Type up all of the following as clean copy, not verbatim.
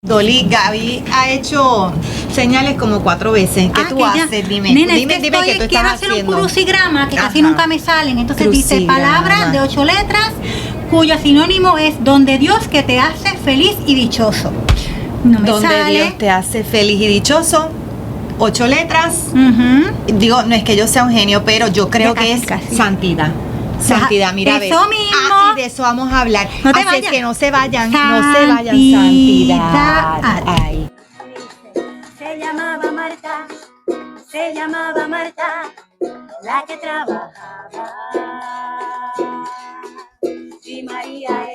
Dolly, Gaby ha hecho señales como 4 veces. ¿Qué tú haces? Dime, nena, dime qué tú estás quiero hacer haciendo. un crucigrama que casi Ajá. nunca me salen. Entonces dice Crucigrama. palabras de 8 letras cuyo sinónimo es donde Dios que te hace feliz y dichoso. No me Donde sale. Dios te hace feliz y dichoso. 8 letras. Ujú. Digo, no es que yo sea un genio, pero yo creo que es Casi. santidad. Santidad, mira, Eso ves. mismo. Y de eso vamos a hablar. No te Así es vayas. que no se vayan, Santidad. santidad. Ay. Se llamaba Marta, la que trabajaba. Y María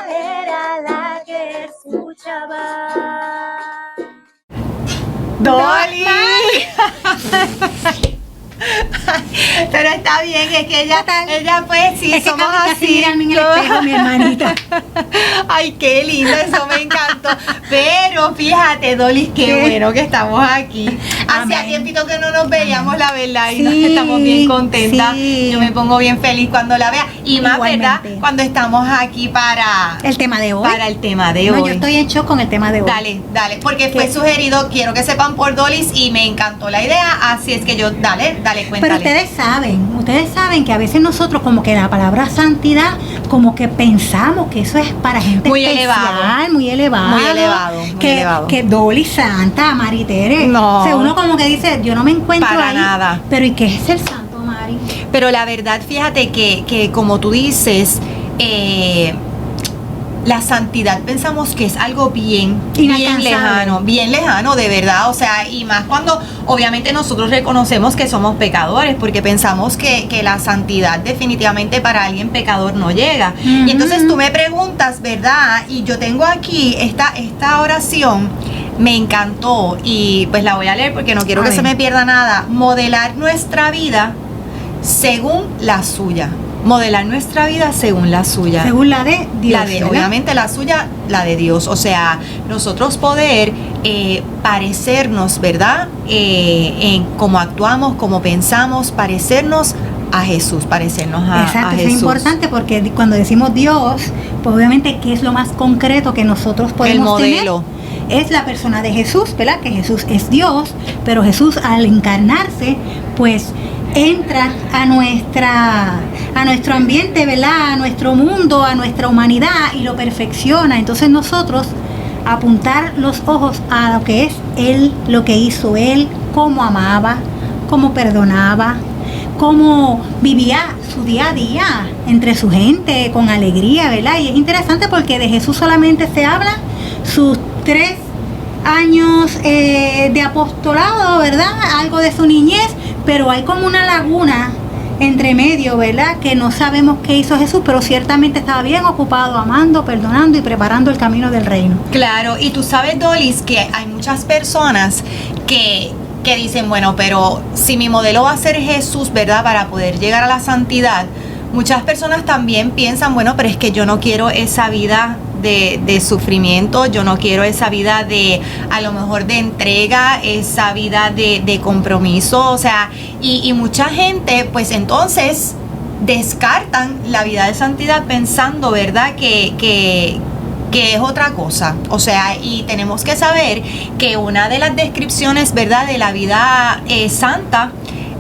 era la que escuchaba. Dolly. Pero está bien, es que ella pues sí, Es que somos casi así. mirarme en el espejo, mi hermanita. Ay, qué lindo, eso me encantó. Pero fíjate, Dolly, qué bueno que estamos aquí. Hacía Amén. tiempito que no nos veíamos, la verdad, y nos Sí, estamos bien contentas. sí. Yo me pongo bien feliz cuando la vea. Y más, Igualmente. ¿verdad? Cuando estamos aquí para El tema de hoy. el tema de No, hoy. yo estoy en shock con el tema de hoy. Dale, porque fue sugerido, quiero que sepan por Dolly y me encantó la idea, así es que yo, dale, cuéntale. Pero ustedes saben que a veces nosotros como que la palabra santidad, como que pensamos que eso es para gente Muy especial, elevado. muy elevado. Muy elevado, muy que, elevado. Que Dolly Santa, Mari Tere. No. O sea, uno como que dice, yo no me encuentro Para ahí. nada. Pero ¿y qué es el santo, Mari? Pero la verdad, fíjate que como tú dices, la santidad pensamos que es algo bien lejano, de verdad. O sea, y más cuando obviamente nosotros reconocemos que somos pecadores, porque pensamos que la santidad definitivamente para alguien pecador no llega. Ujú. Y entonces tú me preguntas, ¿verdad? Y yo tengo aquí esta oración. Me encantó y pues la voy a leer porque no quiero A que ver. se me pierda nada. Modelar nuestra vida según la suya. Modelar nuestra vida según la suya. Según la de Dios. ¿verdad? Obviamente la suya, la de Dios. O sea, nosotros poder parecernos, ¿verdad? En cómo actuamos, cómo pensamos, parecernos a Jesús, parecernos a Exacto, eso Jesús. es importante porque cuando decimos Dios, pues obviamente ¿qué es lo más concreto que nosotros podemos El modelo. tener? Es la persona de Jesús, ¿verdad? Que Jesús es Dios, pero Jesús al encarnarse, pues entra a nuestro ambiente, ¿verdad? A nuestro mundo, a nuestra humanidad y lo perfecciona. Entonces nosotros apuntar los ojos a lo que es Él, lo que hizo Él, cómo amaba, cómo perdonaba, cómo vivía su día a día entre su gente con alegría, ¿verdad? Y es interesante porque de Jesús solamente se habla sus 3 años de apostolado, ¿verdad? Algo de su niñez, pero hay como una laguna entre medio, ¿verdad? Que no sabemos qué hizo Jesús, pero ciertamente estaba bien ocupado amando, perdonando y preparando el camino del reino. Claro, y tú sabes, Dolis, que hay muchas personas que dicen, bueno, pero si mi modelo va a ser Jesús, ¿verdad? Para poder llegar a la santidad, muchas personas también piensan, bueno, pero es que yo no quiero esa vida de sufrimiento, yo no quiero esa vida de, a lo mejor, de entrega, esa vida de compromiso, o sea, y mucha gente, pues entonces, descartan la vida de santidad pensando, ¿verdad?, que es otra cosa. O sea, y tenemos que saber que una de las descripciones, ¿verdad?, de la vida santa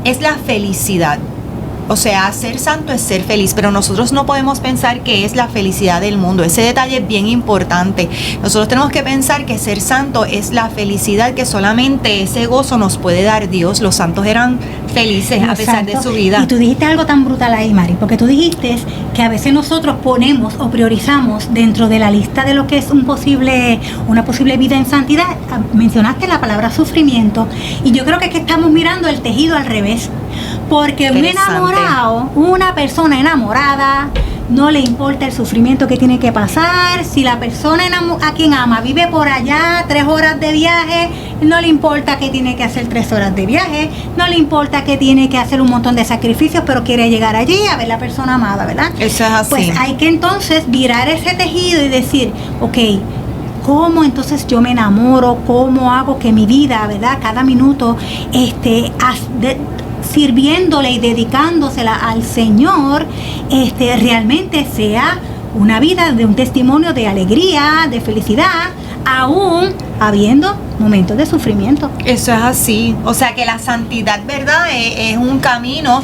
es la felicidad. O sea, ser santo es ser feliz, pero nosotros no podemos pensar que es la felicidad del mundo. Ese detalle es bien importante. Nosotros tenemos que pensar que ser santo es la felicidad que solamente ese gozo nos puede dar Dios. Los santos eran felices a pesar de su vida. Y tú dijiste algo tan brutal ahí, Mari, porque tú dijiste que a veces nosotros ponemos o priorizamos dentro de la lista de lo que es una posible vida en santidad, mencionaste la palabra sufrimiento, y yo creo que es que estamos mirando el tejido al revés, porque una persona enamorada, no le importa el sufrimiento que tiene que pasar. Si la persona a quien ama vive por allá 3 horas de viaje, no le importa que tiene que hacer 3 horas de viaje, no le importa que tiene que hacer un montón de sacrificios, pero quiere llegar allí a ver la persona amada, ¿verdad? Eso es así. Pues hay que entonces virar ese tejido y decir, ok, ¿cómo entonces yo me enamoro? ¿Cómo hago que mi vida, ¿verdad?, cada minuto sirviéndole y dedicándosela al Señor, realmente sea una vida de un testimonio de alegría, de felicidad, aún habiendo momentos de sufrimiento. Eso es así, o sea que la santidad, ¿verdad? Es un camino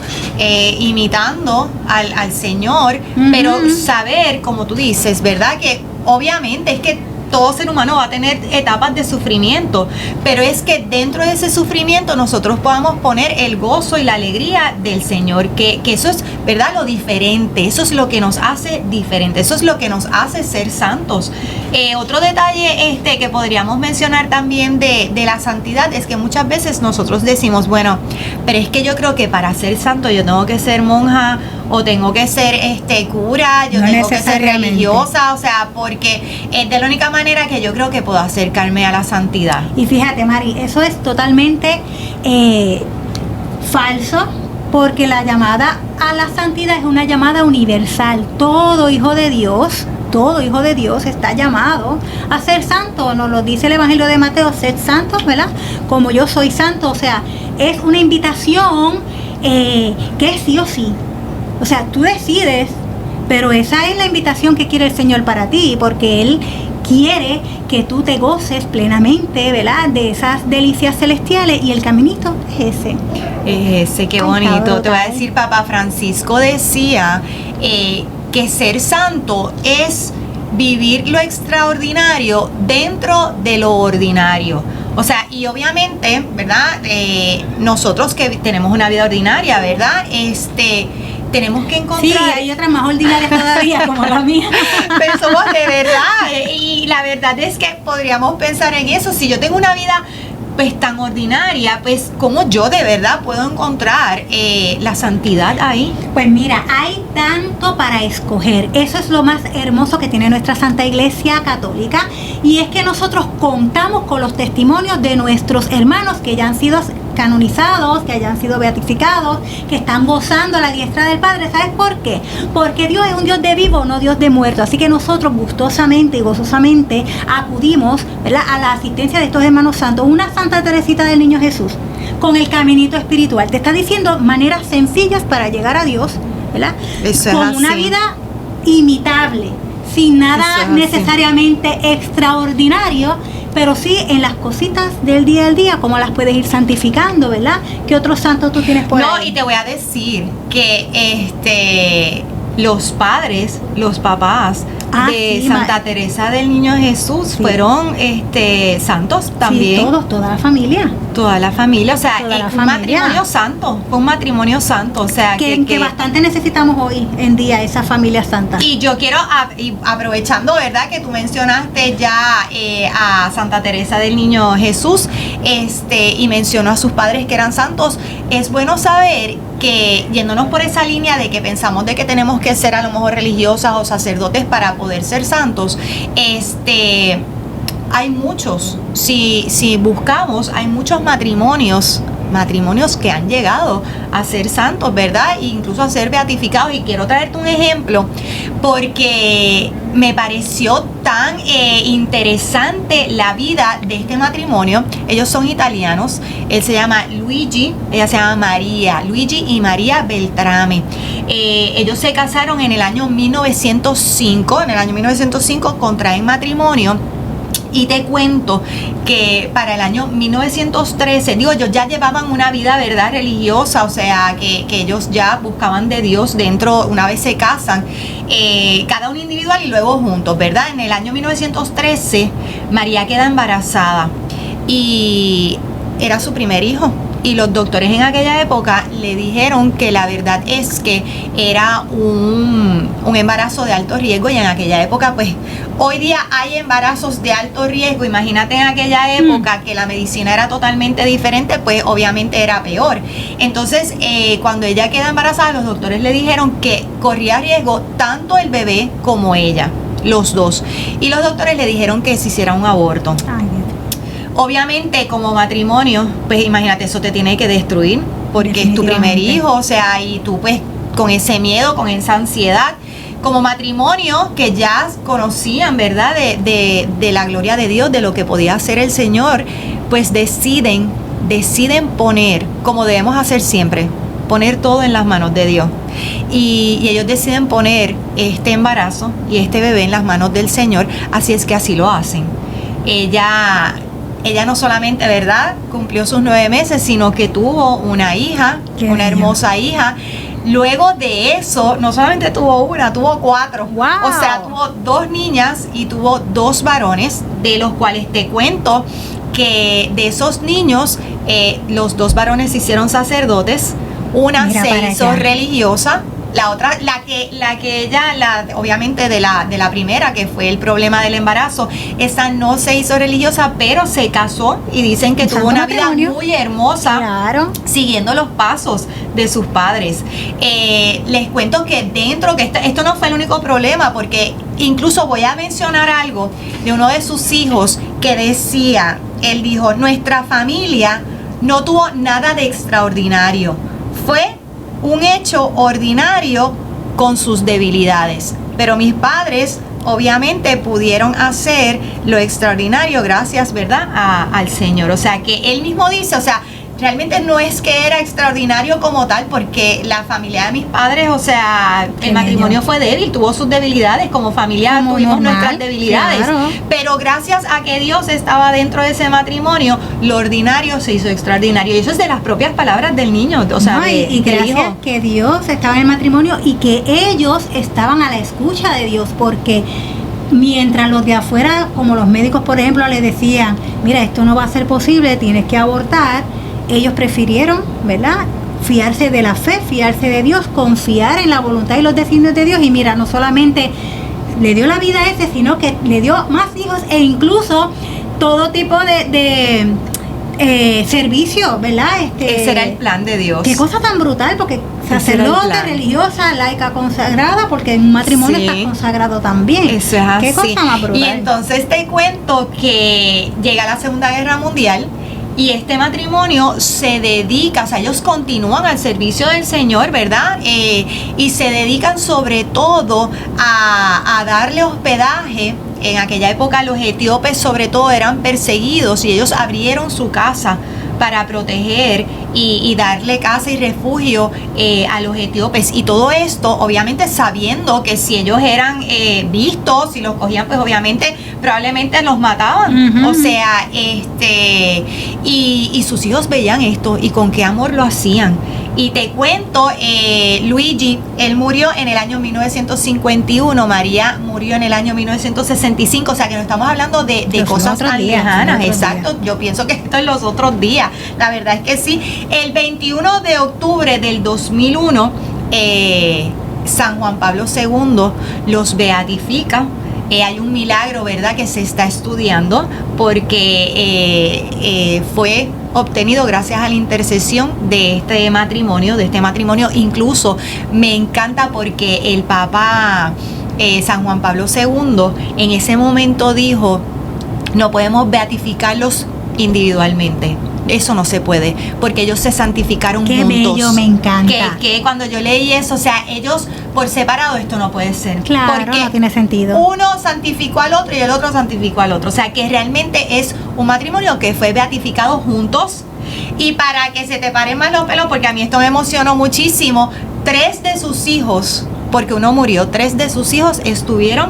imitando al Señor, pero saber, como tú dices, ¿verdad? Que obviamente es que todo ser humano va a tener etapas de sufrimiento, pero es que dentro de ese sufrimiento nosotros podamos poner el gozo y la alegría del Señor, que eso es, ¿verdad? Lo diferente, eso es lo que nos hace diferente, eso es lo que nos hace ser santos. Otro detalle que podríamos mencionar también de la santidad es que muchas veces nosotros decimos, bueno, pero es que yo creo que para ser santo yo tengo que ser monja o tengo que ser cura, yo No tengo que ser necesariamente. religiosa, o sea, porque es de la única manera que yo creo que puedo acercarme a la santidad. Y fíjate, Mari, eso es totalmente falso, porque la llamada a la santidad es una llamada universal. Todo hijo de Dios está llamado a ser santo. Nos lo dice el Evangelio de Mateo: sed santos, ¿verdad? Como yo soy santo. O sea, es una invitación que es sí o sí. O sea, tú decides, pero esa es la invitación que quiere el Señor para ti, porque Él quiere que tú te goces plenamente, ¿verdad?, de esas delicias celestiales, y el caminito es ese. Es ese, qué Ay, bonito. cabrón. Te voy a decir, Papa Francisco decía que ser santo es vivir lo extraordinario dentro de lo ordinario. O sea, y obviamente, ¿verdad? Nosotros que tenemos una vida ordinaria, ¿verdad? Tenemos que encontrar... Sí, hay otras más ordinarias todavía, como la mía. Pero somos de verdad. Y la verdad es que podríamos pensar en eso. Si yo tengo una vida pues tan ordinaria, pues ¿cómo yo de verdad puedo encontrar la santidad ahí? Pues mira, hay tanto para escoger. Eso es lo más hermoso que tiene nuestra Santa Iglesia Católica, y es que nosotros contamos con los testimonios de nuestros hermanos que ya han sido canonizados, que hayan sido beatificados, que están gozando a la diestra del Padre. ¿Sabes por qué? Porque Dios es un Dios de vivo, no Dios de muerto. Así que nosotros gustosamente y gozosamente acudimos, ¿verdad?, a la asistencia de estos hermanos santos. Una Santa Teresita del Niño Jesús, con el caminito espiritual, te está diciendo maneras sencillas para llegar a Dios, ¿verdad? Eso es con así. una vida imitable, sin nada Eso es así. necesariamente extraordinario, pero sí en las cositas del día al día, cómo las puedes ir santificando, ¿verdad? ¿Qué otros santos tú tienes por No, ahí? y te voy a decir que los padres, los papás de sí, Santa Teresa del Niño Jesús Sí. fueron santos también. Sí, toda la familia. Toda la familia, o sea, Toda la un familia. matrimonio santo, fue un matrimonio santo, o sea, Que bastante necesitamos hoy en día esa familia santa. Y yo quiero, aprovechando, ¿verdad?, que tú mencionaste ya a Santa Teresa del Niño Jesús, y mencionó a sus padres que eran santos, es bueno saber que, yéndonos por esa línea de que pensamos de que tenemos que ser a lo mejor religiosas o sacerdotes para poder ser santos, hay muchos, si buscamos, hay muchos matrimonios que han llegado a ser santos, ¿verdad? E incluso a ser beatificados. Y quiero traerte un ejemplo porque me pareció tan interesante la vida de este matrimonio. Ellos son italianos. Él se llama Luigi, ella se llama María. Luigi y María Beltrame. Ellos se casaron en el año 1905. En el año 1905 contraen matrimonio. Y te cuento que para el año 1913, ellos ya llevaban una vida, ¿verdad?, religiosa, o sea, que ellos ya buscaban de Dios dentro, una vez se casan, cada uno individual y luego juntos, ¿verdad? En el año 1913, María queda embarazada y era su primer hijo. Y los doctores en aquella época le dijeron que la verdad es que era un embarazo de alto riesgo, y en aquella época, pues, hoy día hay embarazos de alto riesgo, imagínate en aquella época que la medicina era totalmente diferente, pues obviamente era peor. Entonces, cuando ella queda embarazada, los doctores le dijeron que corría riesgo tanto el bebé como ella, los dos. Y los doctores le dijeron que se hiciera un aborto. Ay, Dios. Obviamente, como matrimonio, pues imagínate, eso te tiene que destruir, porque es tu primer Definitivamente. hijo, o sea, y tú pues con ese miedo, con esa ansiedad. Como matrimonio que ya conocían, ¿verdad?, de la gloria de Dios, de lo que podía hacer el Señor, pues deciden poner, como debemos hacer siempre, poner todo en las manos de Dios. Y ellos deciden poner este embarazo y este bebé en las manos del Señor, así es que así lo hacen. Ella no solamente, ¿verdad?, cumplió sus 9 meses, sino que tuvo una hija, una hermosa hija. Luego de eso, no solamente tuvo una, tuvo 4. Wow. O sea, tuvo 2 niñas y tuvo 2 varones, de los cuales te cuento que de esos niños, los 2 varones se hicieron sacerdotes, una Mira se hizo allá. religiosa, la otra, obviamente de la primera, que fue el problema del embarazo, esa no se hizo religiosa, pero se casó y dicen que Un tuvo santo una vida matrimonio. muy hermosa. Claro. Siguiendo los pasos de sus padres. Les cuento que esto no fue el único problema, porque incluso voy a mencionar algo de uno de sus hijos que decía, él dijo, nuestra familia no tuvo nada de extraordinario, fue un hecho ordinario con sus debilidades, pero mis padres obviamente pudieron hacer lo extraordinario gracias, ¿verdad?, al Señor. O sea, que él mismo dice, o sea, realmente no es que era extraordinario como tal, porque la familia de mis padres, o sea, Qué el matrimonio bello. fue débil, tuvo sus debilidades, como familia Como tuvimos normal, nuestras debilidades, claro. pero gracias a que Dios estaba dentro de ese matrimonio, lo ordinario se hizo extraordinario, y eso es de las propias palabras del niño, o sea, No, y del gracias hijo. que Dios estaba en el matrimonio y que ellos estaban a la escucha de Dios, porque mientras los de afuera, como los médicos por ejemplo, le decían, mira, esto no va a ser posible, tienes que abortar, ellos prefirieron, ¿verdad?, fiarse de la fe, fiarse de Dios, confiar en la voluntad y los designios de Dios. Y mira, no solamente le dio la vida a ese, sino que le dio más hijos e incluso todo tipo de servicio, ¿verdad? Ese era el plan de Dios. Qué cosa tan brutal, porque Ese era el sacerdote, plan. religiosa, laica, consagrada, porque en un matrimonio Sí. está consagrado también. Eso es así. Qué cosa más brutal. Y entonces te cuento que llega la Segunda Guerra Mundial y este matrimonio se dedica, o sea, ellos continúan al servicio del Señor, ¿verdad? Y se dedican sobre todo a darle hospedaje. En aquella época los etíopes sobre todo eran perseguidos y ellos abrieron su casa para proteger y darle casa y refugio a los etíopes, y todo esto obviamente sabiendo que si ellos eran vistos, si los cogían, pues obviamente probablemente los mataban. Ujú. O sea, y sus hijos veían esto y con qué amor lo hacían. Y te cuento, Luigi, él murió en el año 1951, María murió en el año 1965, o sea que no estamos hablando de Los cosas otros tan días, lejanas, los otros exacto. Yo pienso que esto es los otros días, la verdad es que sí. El 21 de octubre del 2001, San Juan Pablo II los beatifica. Hay un milagro, ¿verdad?, que se está estudiando porque fue obtenido gracias a la intercesión de este matrimonio. Incluso me encanta porque el Papa San Juan Pablo II en ese momento dijo, no podemos beatificarlos individualmente. Eso no se puede, porque ellos se santificaron Qué juntos. bello, me encanta. Que cuando yo leí eso, o sea, ellos por separado, esto no puede ser. Claro, porque no tiene sentido. uno santificó al otro y el otro santificó al otro. O sea, que realmente es un matrimonio que fue beatificado juntos. Y para que se te paren más los pelos, porque a mí esto me emocionó muchísimo, 3 de sus hijos, porque uno murió, 3 de sus hijos estuvieron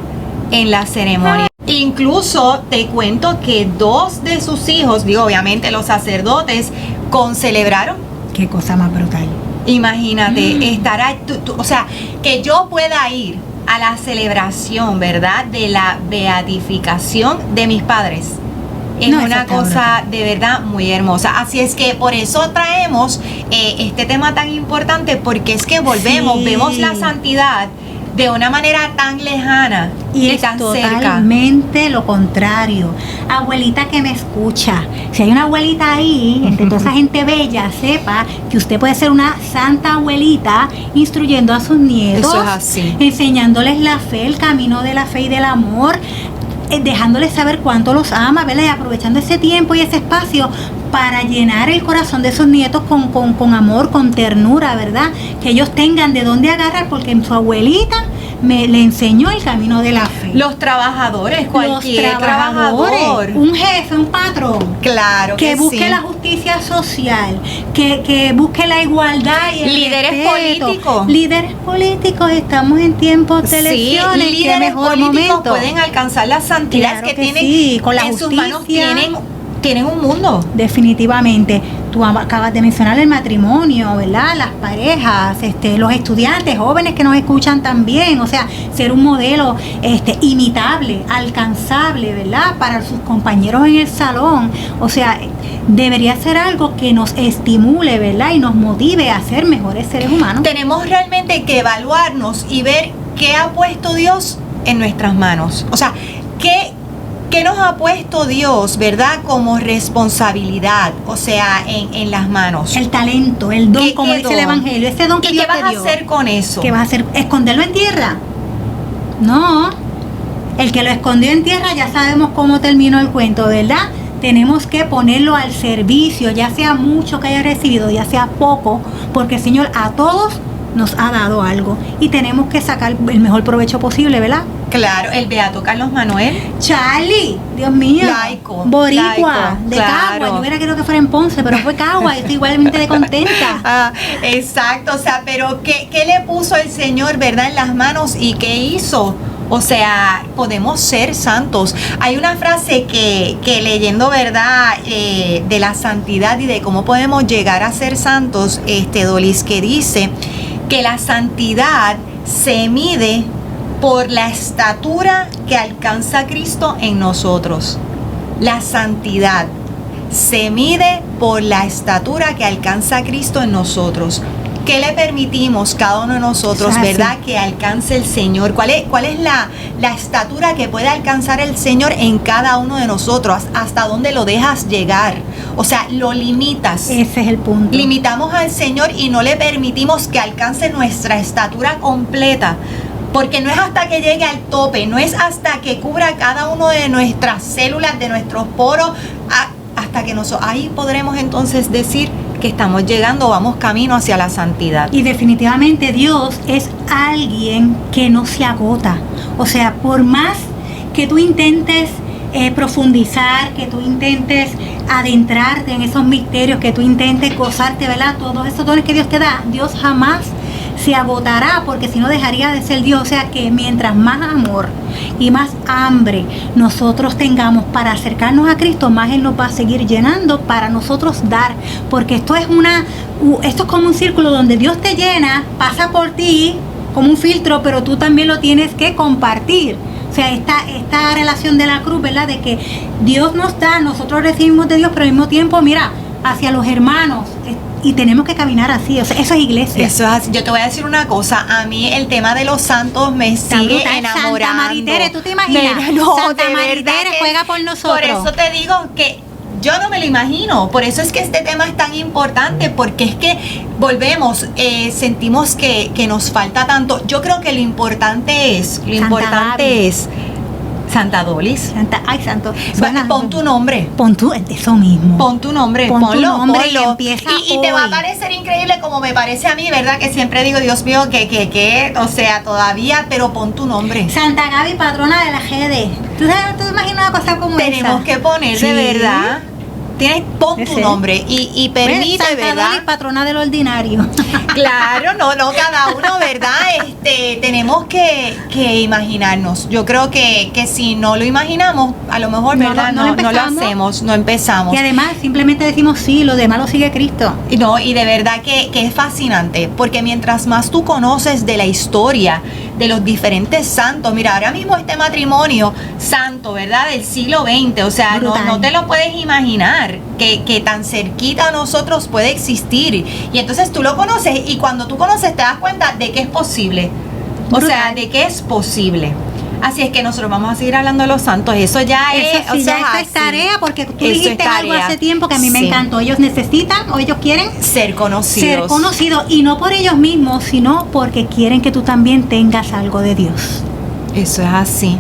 en la ceremonia. Incluso te cuento que 2 de sus hijos, digo, obviamente los sacerdotes, concelebraron. Qué cosa más brutal. Imagínate, estar ahí, o sea, que yo pueda ir a la celebración, ¿verdad?, de la beatificación de mis padres. Es No, eso una está cosa brutal. de verdad muy hermosa. Así es que por eso traemos este tema tan importante, porque es que volvemos, Sí. vemos la santidad de una manera tan lejana Y es tan cerca. totalmente lo contrario. Abuelita que me escucha, si hay una abuelita ahí, entre toda esa gente bella, sepa que usted puede ser una santa abuelita instruyendo a sus nietos, Eso es así. enseñándoles la fe, el camino de la fe y del amor, dejándoles saber cuánto los ama, ¿verdad? Y aprovechando ese tiempo y ese espacio para llenar el corazón de esos nietos con amor, con ternura, ¿verdad? Que ellos tengan de dónde agarrar, porque en su abuelita le enseñó el camino de la fe. Los trabajadores, cualquier trabajador. Un jefe, un patrón. Claro Que busque sí. la justicia social, que busque la igualdad y el Líderes respeto. políticos. Líderes políticos, estamos en tiempos de elecciones, sí, qué líderes mejor políticos momento. pueden alcanzar la santidad Claro que que tienen sí, con la en sus manos, justicia. tienen un mundo. Definitivamente. Tú acabas de mencionar el matrimonio, ¿verdad? Las parejas, los estudiantes, jóvenes que nos escuchan también, o sea, ser un modelo imitable, alcanzable, ¿verdad? Para sus compañeros en el salón, o sea, debería ser algo que nos estimule, ¿verdad? Y nos motive a ser mejores seres humanos. Tenemos realmente que evaluarnos y ver qué ha puesto Dios en nuestras manos. O sea, qué nos ha puesto Dios, ¿verdad? Como responsabilidad, o sea, en las manos. El talento, el don, ¿Qué como quedó? dice el Evangelio, ese don que ¿Y Dios qué vas te a dio. hacer con eso? ¿Qué vas a hacer? ¿Esconderlo en tierra? No. El que lo escondió en tierra ya sabemos cómo terminó el cuento, ¿verdad? Tenemos que ponerlo al servicio, ya sea mucho que haya recibido, ya sea poco, porque el Señor a todos nos ha dado algo y tenemos que sacar el mejor provecho posible, ¿verdad? Claro, el beato Carlos Manuel. Charlie, Dios mío, Laico, boricua, laico, de claro. Cagua. Yo hubiera querido que fuera en Ponce, pero fue Cagua, y estoy igualmente de contenta. Ah, exacto, o sea, pero ¿qué le puso el Señor, verdad, en las manos y qué hizo? O sea, podemos ser santos. Hay una frase que leyendo, verdad, de la santidad y de cómo podemos llegar a ser santos, Dolis, que dice que la santidad se mide por la estatura que alcanza Cristo en nosotros. La santidad se mide por la estatura que alcanza Cristo en nosotros. ¿Qué le permitimos cada uno de nosotros, verdad, que alcance el Señor? ¿Cuál es la estatura que puede alcanzar el Señor en cada uno de nosotros? ¿Hasta dónde lo dejas llegar? O sea, lo limitas. Ese es el punto. Limitamos al Señor y no le permitimos que alcance nuestra estatura completa. Porque no es hasta que llegue al tope, no es hasta que cubra cada uno de nuestras células, de nuestros poros, hasta que ahí podremos entonces decir que estamos llegando, vamos camino hacia la santidad. Y definitivamente Dios es alguien que no se agota. O sea, por más que tú intentes profundizar, que tú intentes adentrarte en esos misterios, que tú intentes gozarte, ¿verdad? Todos esos dones que Dios te da, Dios jamás se agotará, porque si no dejaría de ser Dios. O sea que mientras más amor y más hambre nosotros tengamos para acercarnos a Cristo, más Él nos va a seguir llenando para nosotros dar, porque esto es como un círculo donde Dios te llena, pasa por ti como un filtro, pero tú también lo tienes que compartir. O sea, esta relación de la cruz, ¿verdad? De que Dios nos da, nosotros recibimos de Dios, pero al mismo tiempo, mira, hacia los hermanos, y tenemos que caminar así. O sea, eso es iglesia. Eso es así. Yo te voy a decir una cosa, a mí el tema de los santos me sigue enamorando. Santa Maritere, ¿tú te imaginas? No, Santa de Maritere verdad que juega por nosotros. Por eso te digo que yo no me lo imagino, por eso es que este tema es tan importante, porque es que volvemos, sentimos que nos falta tanto. Yo creo que lo importante es Santa Dolis. Santo. Pon tu nombre. Pon tu, eso mismo. Pon tu nombre, Pon tu ponlo, nombre ponlo. y empieza Y te va a hoy. parecer increíble como me parece a mí, ¿verdad? Que siempre digo, Dios mío, o sea, todavía, pero pon tu nombre. Santa Gaby, patrona de la GD. ¿Tú te imaginas una cosa como Tenemos esa? que poner, Sí. de verdad. Pon tu Ese. nombre y permite, Santa ¿verdad? Dolis, patrona del ordinario. Claro, no, cada uno, ¿verdad? Tenemos que imaginarnos. Yo creo que si no lo imaginamos, a lo mejor, ¿verdad? No lo hacemos, no empezamos. Y además simplemente decimos sí, lo demás lo sigue Cristo. No, y de verdad que es fascinante, porque mientras más tú conoces de la historia de los diferentes santos, mira, ahora mismo este matrimonio santo, ¿verdad? Del siglo XX, o sea, no te lo puedes imaginar que tan cerquita a nosotros puede existir. Y entonces tú lo conoces, y cuando tú conoces te das cuenta de que es posible. O sea, de que es posible. Así es que nosotros vamos a seguir hablando de los santos. Eso ya es, Eso sí, ya es tarea, porque tú Eso dijiste es algo tarea. hace tiempo que a mí me Sí. encantó. Ellos necesitan o ellos quieren ser conocidos. ser conocidos, y no por ellos mismos, sino porque quieren que tú también tengas algo de Dios. Eso es así.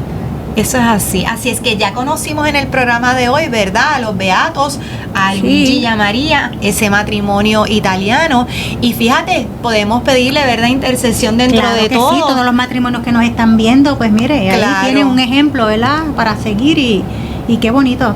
Eso es así. Así es que ya conocimos en el programa de hoy, ¿verdad? A los beatos, a Luigi y a María, ese matrimonio italiano. Y fíjate, podemos pedirle, ¿verdad? Intercesión dentro Claro de que todo. sí, todos los matrimonios que nos están viendo, pues mire, Claro. ahí tienen un ejemplo, ¿verdad? Para seguir y qué bonito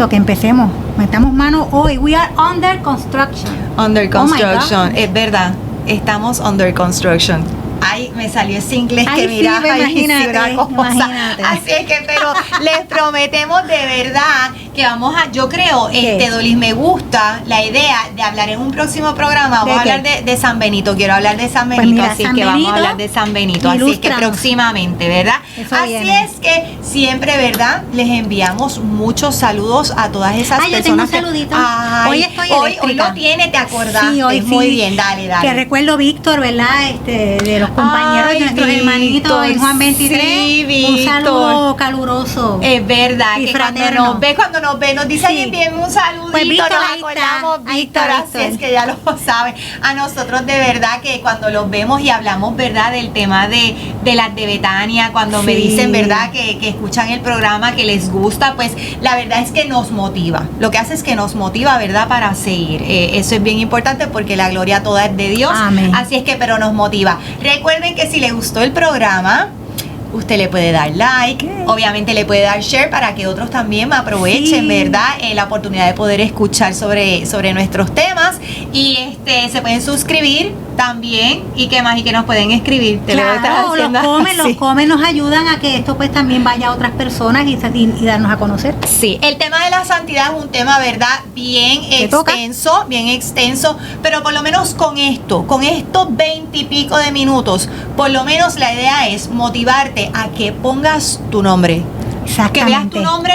que empecemos. Metamos mano hoy. We are under construction. Under Oh my construction, God. es verdad. Estamos under construction. Ay, me salió ese inglés Ay, que sí, mira, ay, imagínate, sí, una cosa. imagínate. Así es que, pero les prometemos de verdad que vamos a, yo creo, ¿Qué? Dolis, me gusta la idea de hablar en un próximo programa. Vamos a ¿De qué? hablar de San Benito. Quiero hablar de San Pues Benito, mira, así San que vamos Benito, a hablar de San Benito. Así es que ilústranos. próximamente, ¿verdad? Eso Así viene. es que siempre, ¿verdad? Les enviamos muchos saludos a todas esas Ay, yo tengo personas. un saludito. Ay, Hoy estoy hoy eléctrica. lo tiene, te acordaste. Sí, hoy Muy sí. bien, dale. Que recuerdo Víctor, ¿verdad? De los compañeros Ay, de nuestros Víctor, hermanitos en Juan 23. sí, Un Víctor. saludo caluroso. Es verdad Y que fraterno. cuando nos ve, nos dice, Sí. ay, envíenme un saludito, Pues Víctor, nos ahí acordamos, está, ahí Víctor, está, así Víctor. es que ya lo saben. A nosotros de verdad que cuando los vemos y hablamos, ¿verdad? Del tema de las de Betania, cuando me Sí. dicen, ¿verdad? Que escuchan el programa, que les gusta, pues la verdad es que nos motiva. Lo que hace es que nos motiva, ¿verdad? Para seguir. Eso es bien importante porque la gloria toda es de Dios. Amén. Así es que, pero nos motiva. Recuerden que si les gustó el programa, usted le puede dar like, obviamente le puede dar share para que otros también aprovechen, Sí. ¿verdad? La oportunidad de poder escuchar sobre nuestros temas. Y se pueden suscribir también. ¿Y qué más? ¿Y que nos pueden escribir? Te lo estás Claro, haciendo los así. comen nos ayudan a que esto pues también vaya a otras personas y darnos a conocer. Sí, el tema de la santidad es un tema, ¿verdad? Bien ¿Te toca? extenso, pero por lo menos con estos 20 y pico de minutos, por lo menos la idea es motivarte a que pongas tu nombre. Exactamente. Que veas tu nombre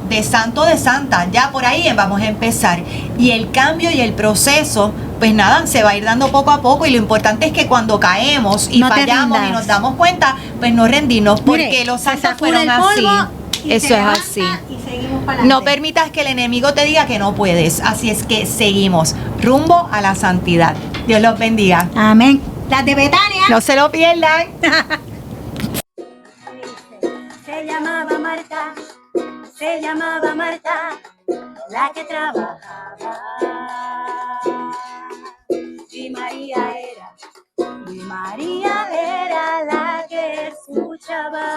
de santo de santa, ya por ahí vamos a empezar. Y el cambio y el proceso, pues nada, se va a ir dando poco a poco y lo importante es que cuando caemos y No te fallamos y rindas. nos damos cuenta, pues no rendirnos, porque Mire, los se santos sacude fueron el así. polvo y Eso se es levanta así. Y seguimos para No adelante. permitas que el enemigo te diga que no puedes. Así es que seguimos rumbo a la santidad. Dios los bendiga. Amén. Las de Betania. No se lo pierdan. Se llamaba Marta, se llamaba Marta, la que trabajaba. Y María era la que escuchaba.